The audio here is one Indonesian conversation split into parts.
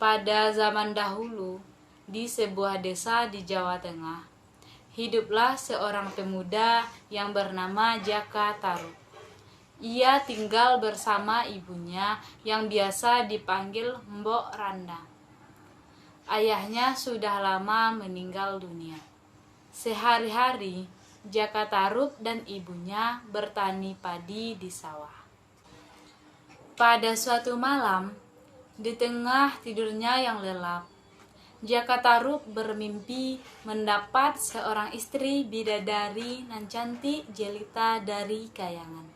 Pada zaman dahulu, di sebuah desa di Jawa Tengah, hiduplah seorang pemuda yang bernama Jaka Tarub. Ia tinggal bersama ibunya yang biasa dipanggil Mbok Randa. Ayahnya sudah lama meninggal dunia. Sehari-hari, Jaka Tarub dan ibunya bertani padi di sawah. Pada suatu malam, di tengah tidurnya yang lelap, Jaka Tarub bermimpi mendapat seorang istri bidadari nan cantik jelita dari kayangan.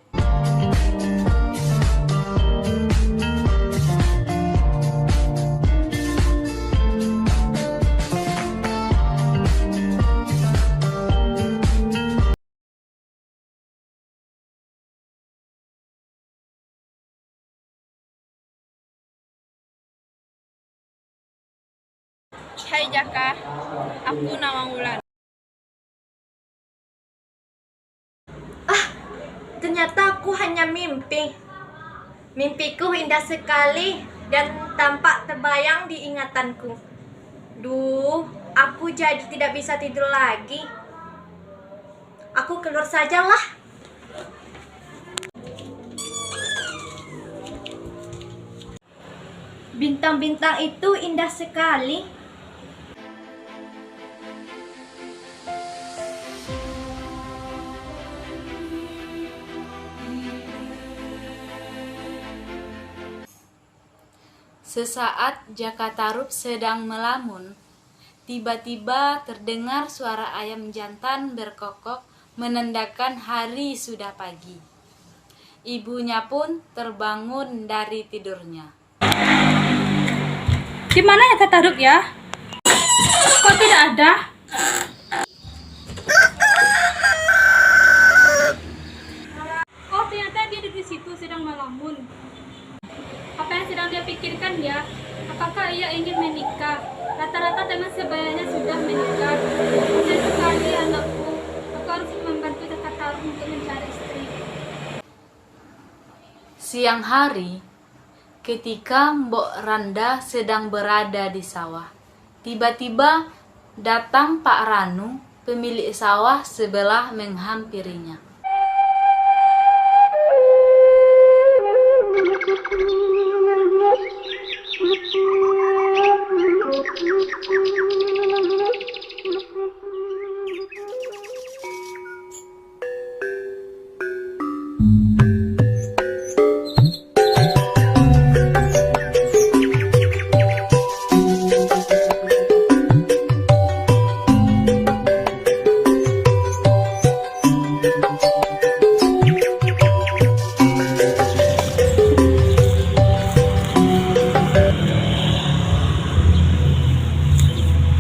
Hai Jaka, aku Nawangwulan. Ternyata aku hanya mimpi. Mimpiku indah sekali dan tampak terbayang di ingatanku. Duh, aku jadi tidak bisa tidur lagi. Aku keluar sajalah. Bintang-bintang itu indah sekali. Sesaat Jaka Tarub sedang melamun, tiba-tiba terdengar suara ayam jantan berkokok menandakan hari sudah pagi. Ibunya pun terbangun dari tidurnya. Di mana Jaka Tarub ya? Kok tidak ada? Oh, ternyata dia di situ sedang melamun. Apa yang sedang dia pikirkan ya? Apakah ia ingin menikah? Rata-rata teman sebayanya sudah menikah. Kasihan sekali anakku. Aku harus membantu Jaka Tarub untuk mencari istri. Siang hari, ketika Mbok Randa sedang berada di sawah, tiba-tiba datang Pak Ranu, pemilik sawah sebelah menghampirinya.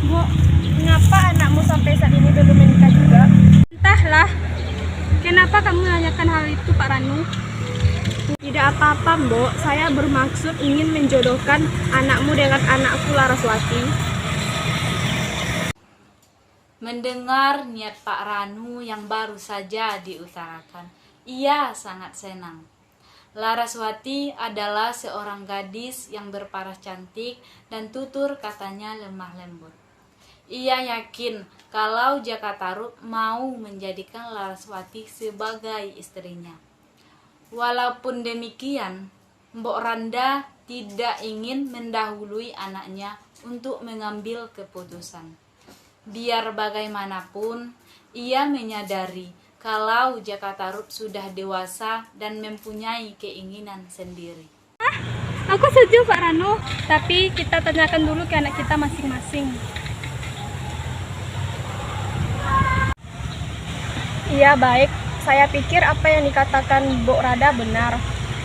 Bu, mengapa anakmu sampai saat ini belum menikah juga? Entahlah. Kenapa kamu menanyakan hal itu, Pak Ranu? Tidak apa-apa, Mbok. Saya bermaksud ingin menjodohkan anakmu dengan anakku Laraswati. Mendengar niat Pak Ranu yang baru saja diutarakan, ia sangat senang. Laraswati adalah seorang gadis yang berparas cantik dan tutur katanya lemah lembut. Ia yakin kalau Jaka Tarub mau menjadikan Laraswati sebagai istrinya. Walaupun demikian, Mbok Randa tidak ingin mendahului anaknya untuk mengambil keputusan. Biar bagaimanapun, ia menyadari kalau Jaka Tarub sudah dewasa dan mempunyai keinginan sendiri. Aku setuju, Pak Ranu. Tapi kita tanyakan dulu ke anak kita masing-masing. Iya, baik. Saya pikir apa yang dikatakan Mbok Rada benar.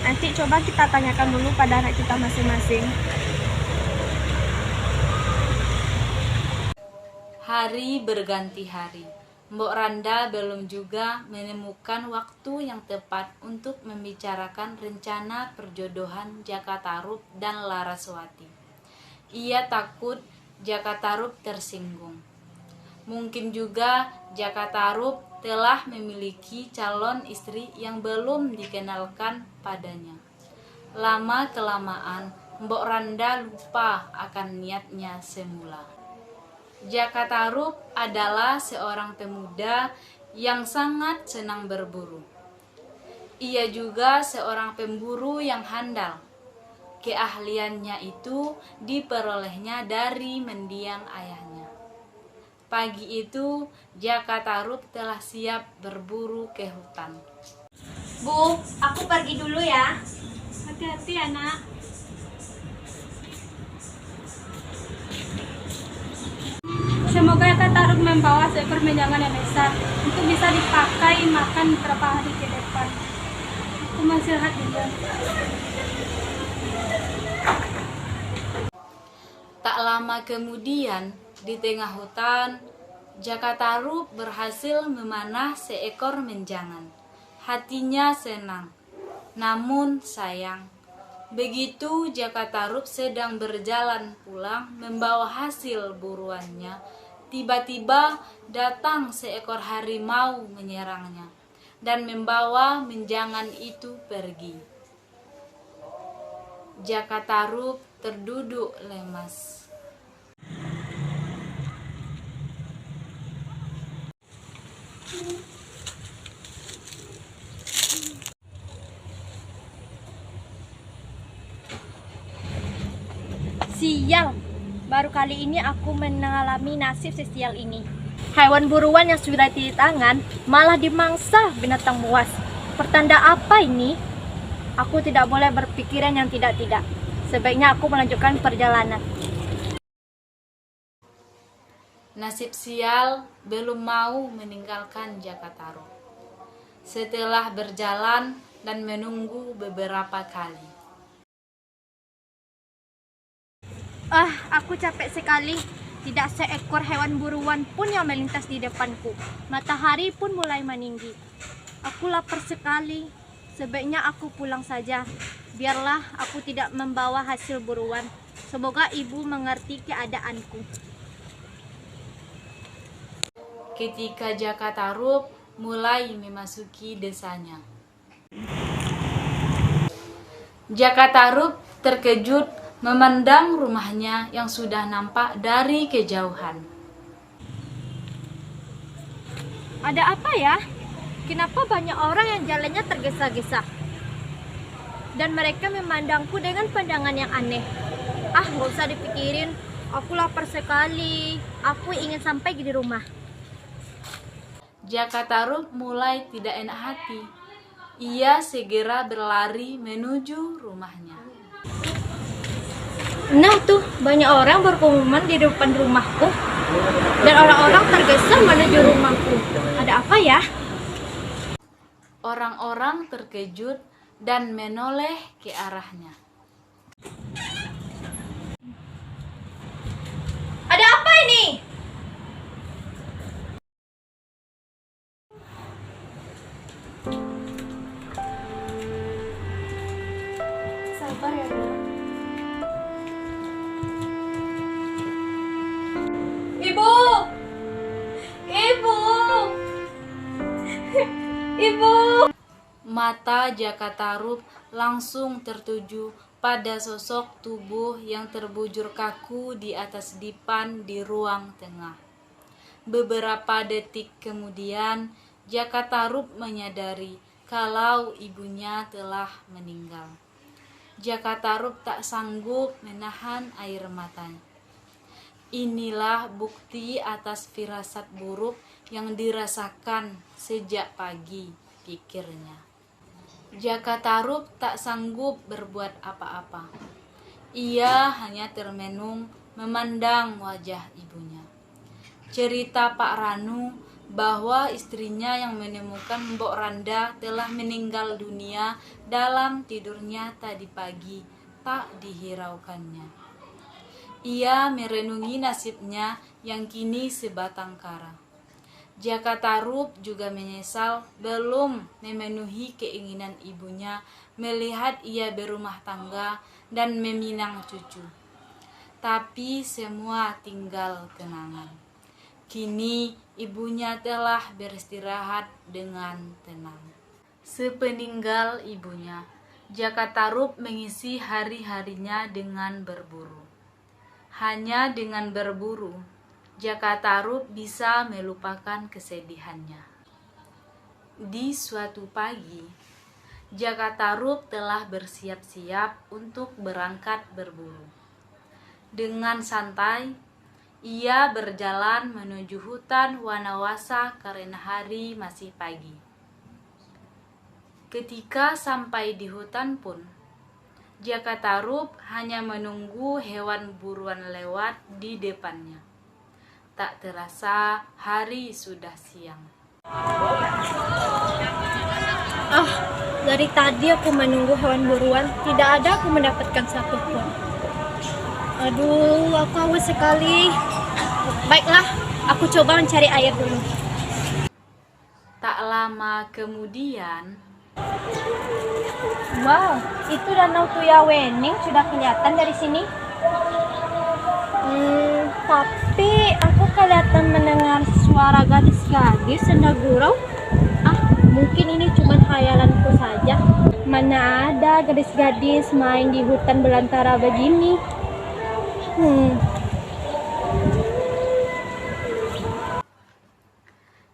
Nanti coba kita tanyakan dulu pada anak kita masing-masing. Hari berganti hari. Mbok Randa belum juga menemukan waktu yang tepat untuk membicarakan rencana perjodohan Jaka Tarub dan Laraswati. Ia takut Jaka Tarub tersinggung. Mungkin juga Jaka Tarub telah memiliki calon istri yang belum dikenalkan padanya. Lama-kelamaan, Mbok Randa lupa akan niatnya semula. Jaka Tarub adalah seorang pemuda yang sangat senang berburu. Ia juga seorang pemburu yang handal. Keahliannya itu diperolehnya dari mendiang ayahnya. Pagi itu, Jaka Tarub telah siap berburu ke hutan. Bu, aku pergi dulu ya. Hati-hati anak. Semoga Jaka Tarub membawa seekor menjangan yang besar untuk bisa dipakai makan beberapa hari ke depan. Aku masih istirahat dulu. Tak lama kemudian, di tengah hutan, Jaka Tarub berhasil memanah seekor menjangan. Hatinya senang, namun sayang. Begitu Jaka Tarub sedang berjalan pulang membawa hasil buruannya, tiba-tiba datang seekor harimau menyerangnya dan membawa menjangan itu pergi. Jaka Tarub terduduk lemas. Sial, baru kali ini aku mengalami nasib sesial ini. Hewan buruan yang sudah di tangan malah dimangsa binatang buas. Pertanda apa ini? Aku tidak boleh berpikiran yang tidak-tidak. Sebaiknya aku melanjutkan perjalanan. Nasib sial belum mau meninggalkan Jaka Tarub. Setelah berjalan dan menunggu beberapa kali. Aku capek sekali. Tidak seekor hewan buruan pun yang melintas di depanku. Matahari pun mulai meninggi. Aku lapar sekali. Sebaiknya aku pulang saja. Biarlah aku tidak membawa hasil buruan. Semoga ibu mengerti keadaanku. Ketika Jaka Tarub mulai memasuki desanya, Jaka Tarub terkejut memandang rumahnya yang sudah nampak dari kejauhan. Ada apa ya? Kenapa banyak orang yang jalannya tergesa-gesa? Dan mereka memandangku dengan pandangan yang aneh. Gak usah dipikirin. Aku lapar sekali. Aku ingin sampai di rumah. Jaka Tarub mulai tidak enak hati. Ia segera berlari menuju rumahnya. Nah tuh, banyak orang berkerumun di depan rumahku. Dan orang-orang tergesa menuju rumahku. Ada apa ya? Orang-orang terkejut dan menoleh ke arahnya. Ada apa ini? Sabar ya, Bu. Ibu! Ibu! Ibu! Mata Jaka Tarub langsung tertuju pada sosok tubuh yang terbujur kaku di atas dipan di ruang tengah. Beberapa detik kemudian, Jaka Tarub menyadari kalau ibunya telah meninggal. Jaka Tarub tak sanggup menahan air matanya. Inilah bukti atas firasat buruk yang dirasakan sejak pagi, pikirnya. Jaka Tarub tak sanggup berbuat apa-apa. Ia hanya termenung memandang wajah ibunya. Cerita Pak Ranu bahwa istrinya yang menemukan Mbok Randa telah meninggal dunia dalam tidurnya tadi pagi tak dihiraukannya. Ia merenungi nasibnya yang kini sebatang kara. Jaka Tarub juga menyesal belum memenuhi keinginan ibunya melihat ia berumah tangga dan meminang cucu. Tapi semua tinggal kenangan. Kini ibunya telah beristirahat dengan tenang. Sepeninggal ibunya, Jaka Tarub mengisi hari-harinya dengan berburu. Hanya dengan berburu, Jaka Tarub bisa melupakan kesedihannya. Di suatu pagi, Jaka Tarub telah bersiap-siap untuk berangkat berburu. Dengan santai, ia berjalan menuju hutan Wanawasa karena hari masih pagi. Ketika sampai di hutan pun, Jaka Tarub hanya menunggu hewan buruan lewat di depannya. Tak terasa hari sudah siang. Dari tadi aku menunggu hewan buruan, tidak ada aku mendapatkan satu pun. Aduh, aku haus sekali. Baiklah, aku coba mencari air dulu. Tak lama kemudian, Wow, itu Danau Tuyawening sudah kelihatan dari sini. Tapi aku kelihatan mendengar suara gadis-gadis senda gurau. Mungkin ini cuma khayalanku saja. Mana ada gadis-gadis main di hutan belantara begini.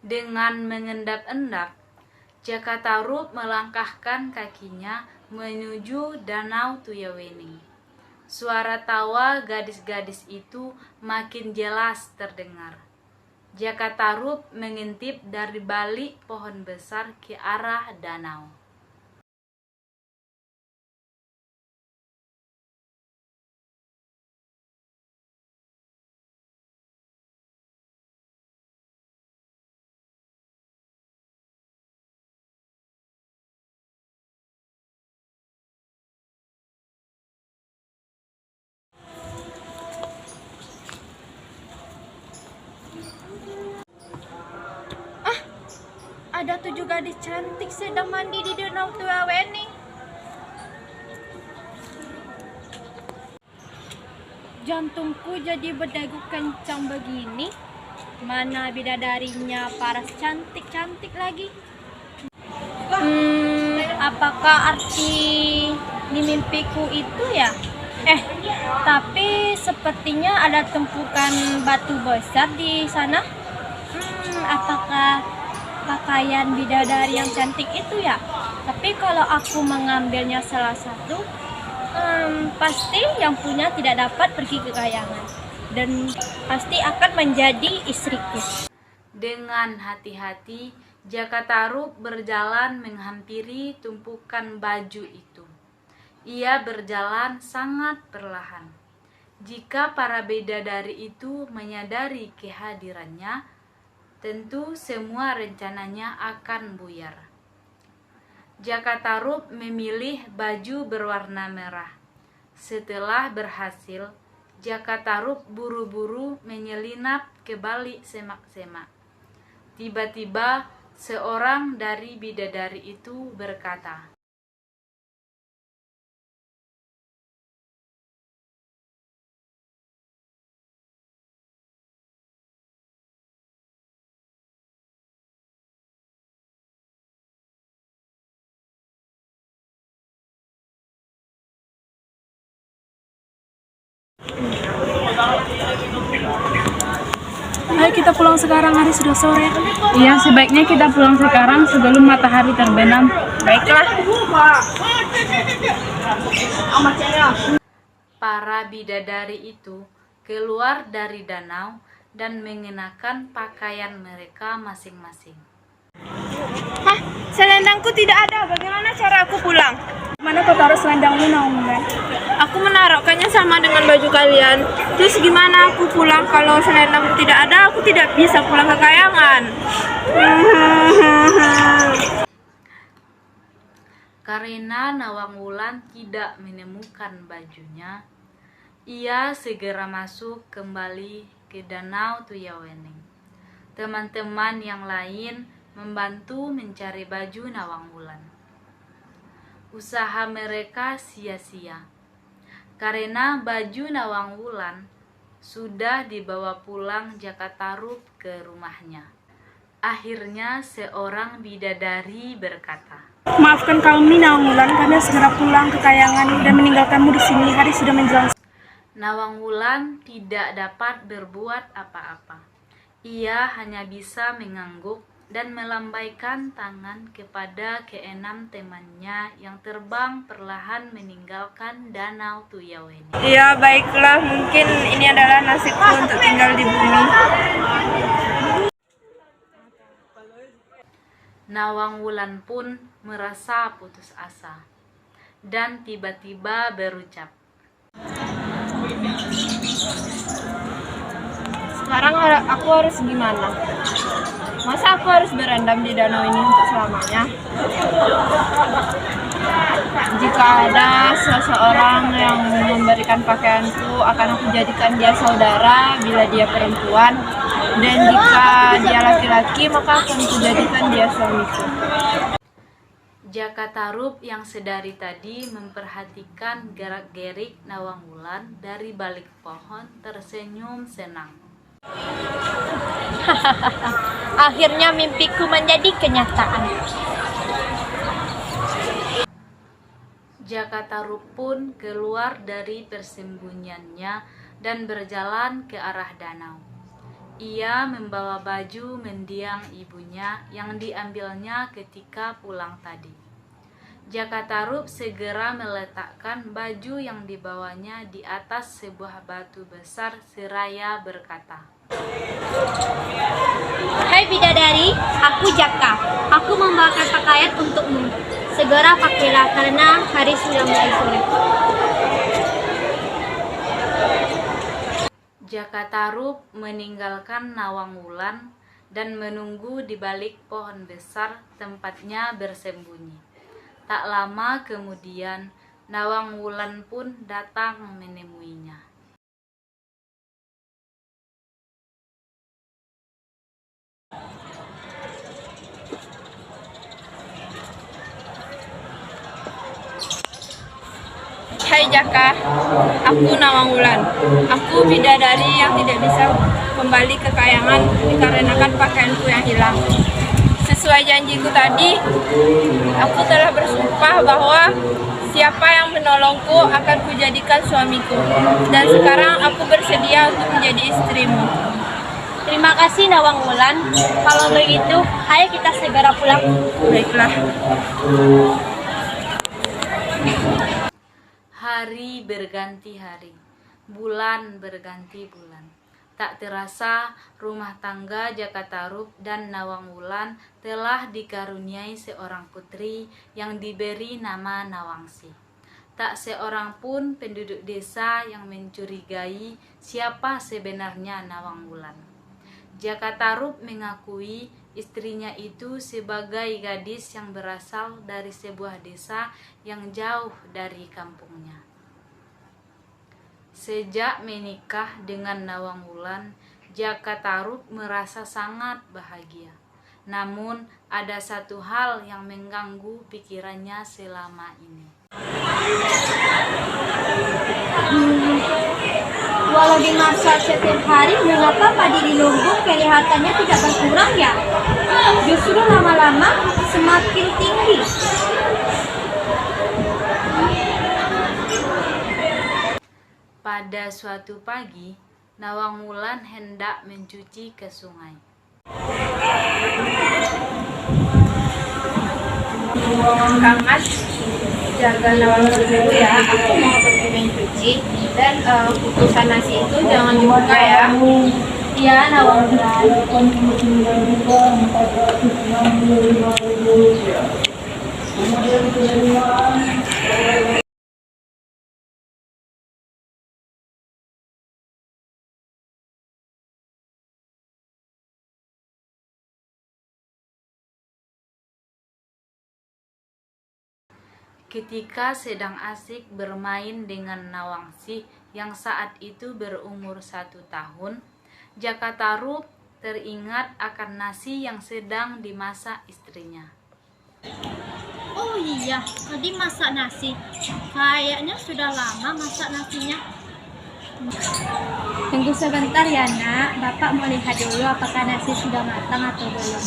dengan mengendap-endap, Jaka Tarub melangkahkan kakinya menuju Danau Tuyawening. Suara tawa gadis-gadis itu makin jelas terdengar. Jaka Tarub mengintip dari balik pohon besar ke arah danau. Ada 7 gadis cantik sedang mandi di Danau Tuyawening. Jantungku jadi berdegup kencang begini. Mana bidadarinya paras cantik-cantik lagi. Apakah arti di mimpiku itu ya? Tapi sepertinya ada tumpukan batu besar di sana. Apakah pakaian bidadari yang cantik itu ya? Tapi kalau aku mengambilnya salah satu, pasti yang punya tidak dapat pergi ke kayangan dan pasti akan menjadi istriku. Dengan hati-hati, Jaka Tarub berjalan menghampiri tumpukan baju itu. Ia berjalan sangat perlahan. Jika para bidadari itu menyadari kehadirannya, tentu semua rencananya akan buyar. Jaka Tarub memilih baju berwarna merah. Setelah berhasil, Jaka Tarub buru-buru menyelinap ke balik semak-semak. Tiba-tiba seorang dari bidadari itu berkata, Ayo kita pulang sekarang, hari sudah sore. Iya, sebaiknya kita pulang sekarang sebelum matahari terbenam. Baiklah. para bidadari itu keluar dari danau dan mengenakan pakaian mereka masing-masing. Selendangku tidak ada. Bagaimana cara aku pulang? Mana kau taruh selendangmu, Naomi? Aku menaruhkannya sama dengan baju kalian. Terus gimana aku pulang kalau selendangku tidak ada? Aku tidak bisa pulang ke kayangan. Karena Nawang Wulan tidak menemukan bajunya, ia segera masuk kembali ke Danau Tuyawening. Teman-teman yang lain membantu mencari baju Nawang Wulan. Usaha mereka sia-sia, karena baju Nawang Wulan sudah dibawa pulang Jaka Tarub ke rumahnya. Akhirnya seorang bidadari berkata, Maafkan kami Nawang Wulan, kami harus segera pulang ke Kayangan dan meninggalkanmu di sini. Hari sudah menjelang. Nawang Wulan tidak dapat berbuat apa-apa. Ia hanya bisa mengangguk dan melambaikan tangan kepada keenam temannya yang terbang perlahan meninggalkan Danau Tuyaweni. Ya baiklah, mungkin ini adalah nasibku untuk tinggal di bumi. Nawang Wulan pun merasa putus asa dan tiba-tiba berucap, Sekarang aku harus gimana? Masa aku harus berendam di danau ini untuk selamanya? Jika ada seseorang yang memberikan pakaianku, akan aku jadikan dia saudara bila dia perempuan. Dan jika dia laki-laki, maka akan aku jadikan dia suamiku. Jaka Tarub yang sedari tadi memperhatikan gerak-gerik Nawang Wulan dari balik pohon tersenyum senang. Akhirnya mimpiku menjadi kenyataan. Jaka Tarub pun keluar dari persembunyiannya dan berjalan ke arah danau. Ia membawa baju mendiang ibunya yang diambilnya ketika pulang tadi. Jaka Tarub segera meletakkan baju yang dibawanya di atas sebuah batu besar seraya berkata, Hai bidadari, aku Jaka. Aku membawakan pakaian untukmu. Segera pakailah karena hari sudah mulai sore. Jaka Tarub meninggalkan Nawang Wulan dan menunggu di balik pohon besar tempatnya bersembunyi. Tak lama kemudian, Nawang Wulan pun datang menemuinya. Hai Jaka, aku Nawang Wulan. Aku bidadari yang tidak bisa kembali ke Kayangan dikarenakan pakaianku yang hilang. Sesuai janjiku tadi, aku telah bersumpah bahwa siapa yang menolongku akan kujadikan suamiku. Dan sekarang aku bersedia untuk menjadi istrimu. Terima kasih Nawang Wulan. Kalau begitu, ayo kita segera pulang. Baiklah. Hari berganti hari, bulan berganti bulan. Tak terasa rumah tangga Jaka Tarub dan Nawang Wulan telah dikaruniai seorang putri yang diberi nama Nawangsi. Tak seorang pun penduduk desa yang mencurigai siapa sebenarnya Nawang Wulan. Jaka Tarub mengakui istrinya itu sebagai gadis yang berasal dari sebuah desa yang jauh dari kampungnya. Sejak menikah dengan Nawang Wulan, Jaka Tarub merasa sangat bahagia. Namun ada satu hal yang mengganggu pikirannya selama ini. Walau dimasak setiap hari, mengapa padi di lumbung kelihatannya tidak berkurang ya? Justru lama-lama semakin tinggi. Pada suatu pagi, Nawang Wulan hendak mencuci ke sungai. Kang Mas, jaga Nawang Wulan dulu ya. Aku mau pergi mencuci dan kukusan nasi itu jangan dibuka ya. Iya, Nawang Wulan. Ketika sedang asik bermain dengan Nawangsi yang saat itu berumur 1 tahun, Jaka Tarub teringat akan nasi yang sedang dimasak istrinya. Oh iya, tadi masak nasi. Kayaknya sudah lama masak nasinya. Tunggu sebentar ya nak, Bapak mau lihat dulu apakah nasi sudah matang atau belum.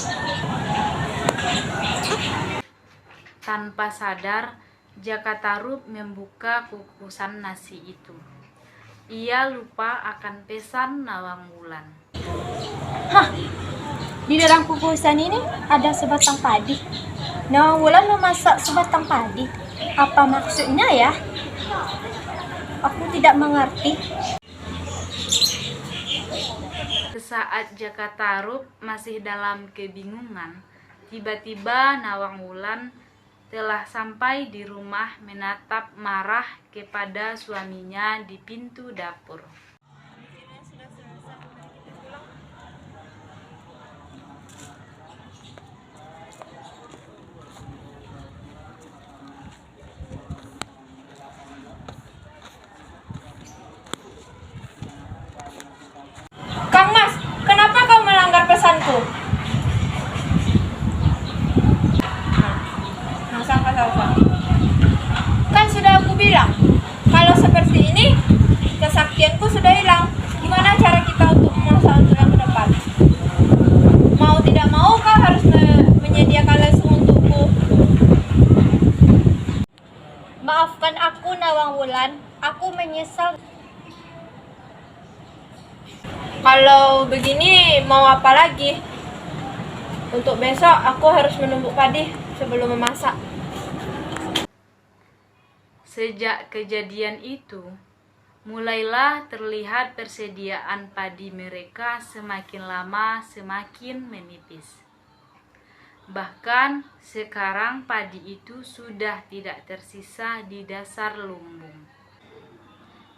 Tanpa sadar, Jaka Tarub membuka kukusan nasi itu. Ia lupa akan pesan Nawang Wulan. Di dalam kukusan ini ada sebatang padi. Nawang Wulan memasak sebatang padi. Apa maksudnya ya? Aku tidak mengerti. Sesaat Jaka Tarub masih dalam kebingungan, tiba-tiba Nawang Wulan telah sampai di rumah menatap marah kepada suaminya di pintu dapur. Kang Mas, kenapa kau melanggar pesanku? Apa? Kan sudah aku bilang, kalau seperti ini, kesaktianku sudah hilang. Gimana cara kita untuk memasak untuk yang ke depan? Mau tidak mau, kau harus menyediakan lesung untukku. Maafkan aku, Nawang Wulan. Aku menyesal. Kalau begini, mau apa lagi? Untuk besok, aku harus menumbuk padi sebelum memasak. Sejak kejadian itu, mulailah terlihat persediaan padi mereka semakin lama semakin menipis. Bahkan sekarang padi itu sudah tidak tersisa di dasar lumbung.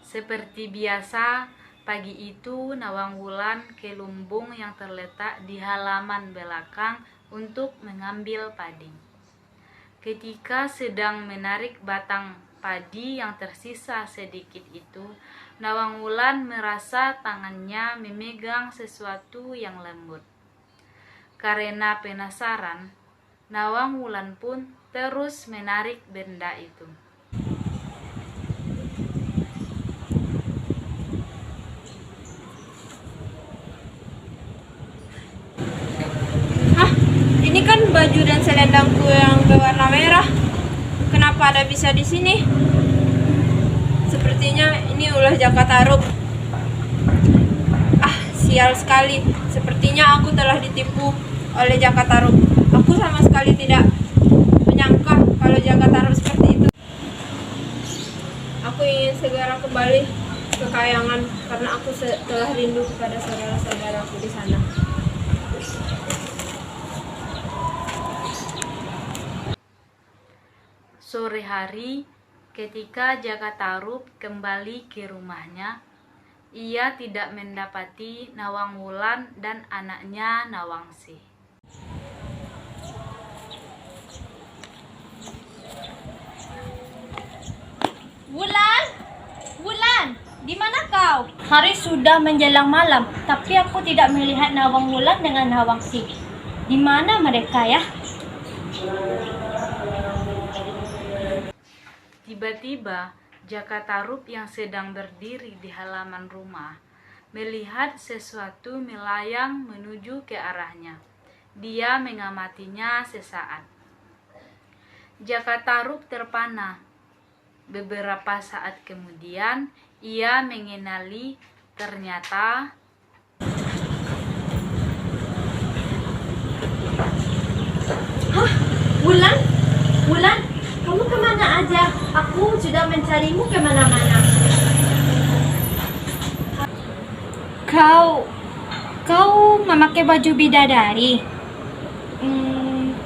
Seperti biasa, pagi itu Nawang Wulan ke lumbung yang terletak di halaman belakang untuk mengambil padi. Ketika sedang menarik batang padi yang tersisa sedikit itu, Nawang Wulan merasa tangannya memegang sesuatu yang lembut. Karena penasaran, Nawang Wulan pun terus menarik benda itu. Ini kan baju dan selendangku yang berwarna merah. Kenapa ada bisa di sini? Sepertinya ini ulah Jaka Tarub. Sial sekali. Sepertinya aku telah ditipu oleh Jaka Tarub. Aku sama sekali tidak menyangka kalau Jaka Tarub seperti itu. Aku ingin segera kembali ke Kayangan karena aku telah rindu kepada saudara-saudaraku di sana. Sore hari, ketika Jaka Tarub kembali ke rumahnya, ia tidak mendapati Nawang Wulan dan anaknya Nawangsi. Wulan! Wulan! Di mana kau? Hari sudah menjelang malam, tapi aku tidak melihat Nawang Wulan dengan Nawangsi. Di mana mereka ya? Tiba-tiba, Jaka Tarub yang sedang berdiri di halaman rumah melihat sesuatu melayang menuju ke arahnya. Dia mengamatinya sesaat. Jaka Tarub terpana. Beberapa saat kemudian, ia mengenali ternyata Wulan? Wulan? Kamu kemana aja? Aku sudah mencarimu kemana-mana. Kau memakai baju bidadari.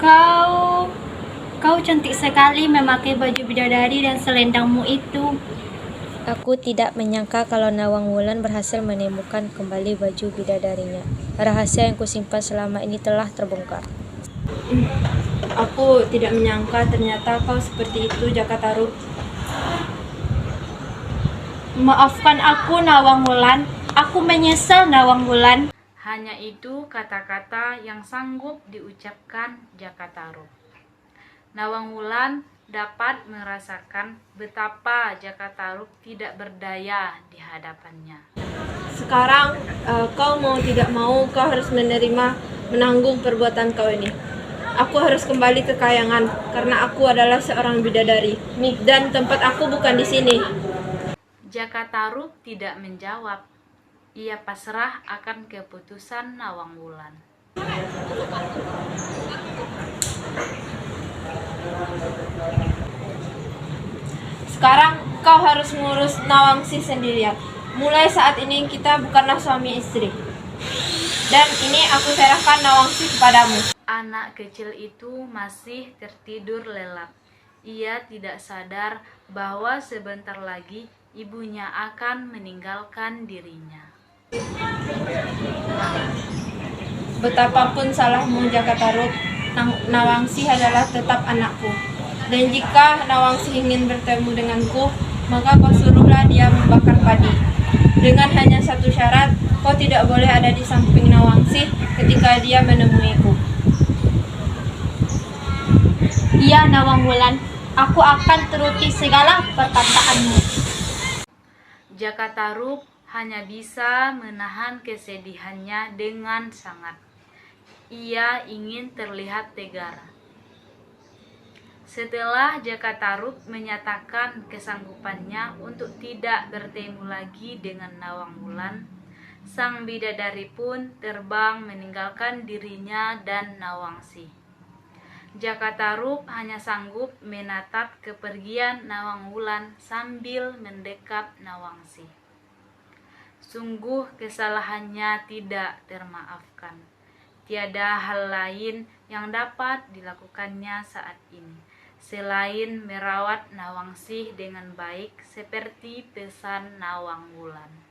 Kau cantik sekali memakai baju bidadari dan selendangmu itu. Aku tidak menyangka kalau Nawang Wulan berhasil menemukan kembali baju bidadarinya. Rahasia yang kusimpan selama ini telah terbongkar. Aku tidak menyangka ternyata kau seperti itu, Jaka Tarub. Maafkan aku, Nawang Wulan. Aku menyesal, Nawang Wulan. hanya itu kata-kata yang sanggup diucapkan Jaka Tarub. Nawang Wulan dapat merasakan betapa Jaka Tarub tidak berdaya di hadapannya. Sekarang kau mau tidak mau kau harus menanggung perbuatan kau ini. Aku harus kembali ke kayangan karena aku adalah seorang bidadari. Dan tempat aku bukan di sini. Jaka Tarub tidak menjawab. Ia pasrah akan keputusan Nawang Wulan. Sekarang kau harus ngurus Nawangsi sendirian. Mulai saat ini kita bukanlah suami istri. Dan ini aku serahkan Nawangsi kepadamu. Anak kecil itu masih tertidur lelap. Ia tidak sadar bahwa sebentar lagi ibunya akan meninggalkan dirinya. Betapapun salahmu Jaka Tarub, Nawangsi adalah tetap anakku. Dan jika Nawangsi ingin bertemu denganku, maka kau suruhlah dia membakar padi. Dengan hanya satu syarat, kau tidak boleh ada di samping Nawangsi ketika dia menemuiku. Iya Nawang Wulan, aku akan turuti segala perkataanmu. Jaka Tarub hanya bisa menahan kesedihannya dengan sangat. Ia ingin terlihat tegar. Setelah Jaka Tarub menyatakan kesanggupannya untuk tidak bertemu lagi dengan Nawang Wulan, sang bidadari pun terbang meninggalkan dirinya dan Nawangsi. Jaka Tarub hanya sanggup menatap kepergian Nawang Wulan sambil mendekap Nawangsi. Sungguh kesalahannya tidak termaafkan. Tiada hal lain yang dapat dilakukannya saat ini selain merawat Nawangsi dengan baik seperti pesan Nawang Wulan.